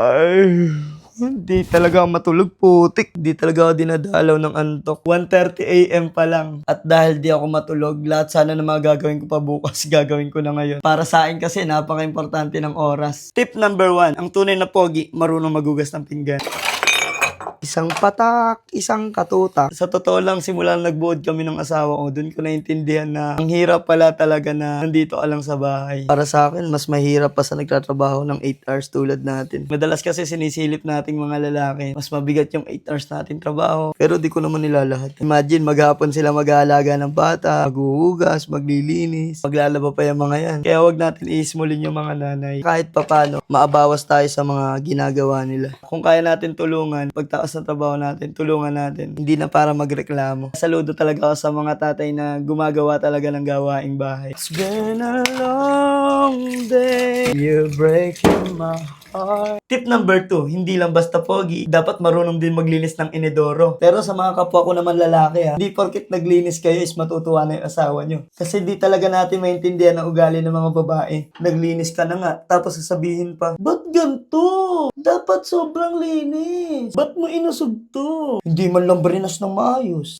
Ay, hindi talaga ako matulog, putik. Hindi talaga ako dinadalaw ng antok. 1:30 AM pa lang. At dahil di ako matulog, lahat sana na mga gagawin ko pa bukas, gagawin ko na ngayon. Para sa akin kasi, napaka-importante ng oras. Tip number 1, ang tunay na pogi, marunong magugas ng pinggan. Isang patak, isang katutak. Sa totoo lang, simula nagbuod kami ng asawa ko, dun ko naintindihan na ang hirap pala talaga na nandito ka lang sa bahay. Para sa akin, mas mahirap pa sa nagtatrabaho ng 8 hours tulad natin. Madalas kasi sinisilip nating mga lalaki, mas mabigat yung 8 hours natin trabaho. Pero di ko naman nilalahat. Imagine, maghapon sila mag-aalaga ng bata, maghuhugas, maglilinis, maglalaba pa yung mga yan. Kaya wag natin iismulin yung mga nanay. Kahit papano, maabawas tayo sa mga ginagawa nila. Kung kaya natin tulungan, pagtaas ng trabaho natin, tulungan natin. Hindi na para magreklamo. Saludo talaga ako sa mga tatay na gumagawa talaga ng gawaing bahay. It's been a long day, you're breaking my heart. Tip number 2, hindi lang basta pogi, dapat marunong din maglinis ng inidoro. Pero sa mga kapwa ko naman lalaki hindi porket naglinis kayo is matutuwa na yung asawa nyo. Kasi di talaga natin maintindihan ang ugali ng mga babae. Naglinis ka na nga, tapos sasabihin pa, ba't ganito? Dapat sobrang linis. Ba't mo inusog to? Hindi man lang barinas ng maayos.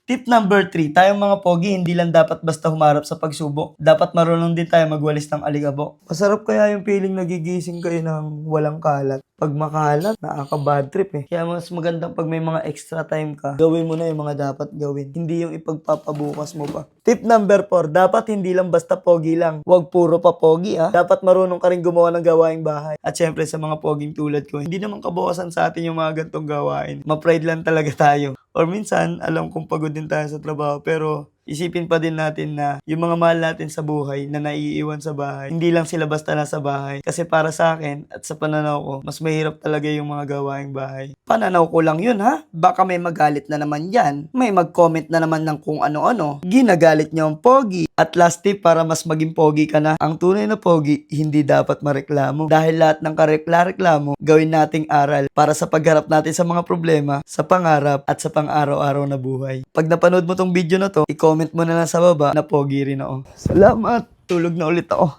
Tip number 3, tayong mga pogi, hindi lang dapat basta humarap sa pagsubok. Dapat marunong din tayo magwalis ng alikabok. Masarap kaya yung feeling nagigising kayo ng walang kalat. Pag makalat, nakaka-bad trip Kaya mas magandang pag may mga extra time ka, gawin mo na yung mga dapat gawin. Hindi yung ipagpapabukas mo pa. Tip number 4, dapat hindi lang basta pogi lang. Huwag puro pa pogi Dapat marunong ka rin gumawa ng gawaing bahay. At syempre sa mga poging tulad ko, hindi naman kabukasan sa atin yung mga gantong gawain. Ma-pride lang talaga tayo. Or minsan, alam kong pagod din tayo sa trabaho, pero isipin pa din natin na yung mga mahal natin sa buhay na naiiwan sa bahay, hindi lang sila basta nasa bahay. Kasi para sa akin at sa pananaw ko, mas mahirap talaga yung mga gawaing bahay. Pananaw ko lang yun Baka may magalit na naman yan. May mag-comment na naman ng kung ano-ano. Ginagalit niyo ang pogi. At last tip para mas maging pogi ka na, ang tunay na pogi, hindi dapat mareklamo. Dahil lahat ng karekla-reklamo, gawin nating aral para sa pagharap natin sa mga problema, sa pangarap at sa pang-araw-araw na buhay. Pag napanood mo tong video na to, i-comment mo na lang sa baba na pogi rin ako. Salamat! Tulog na ulit ako.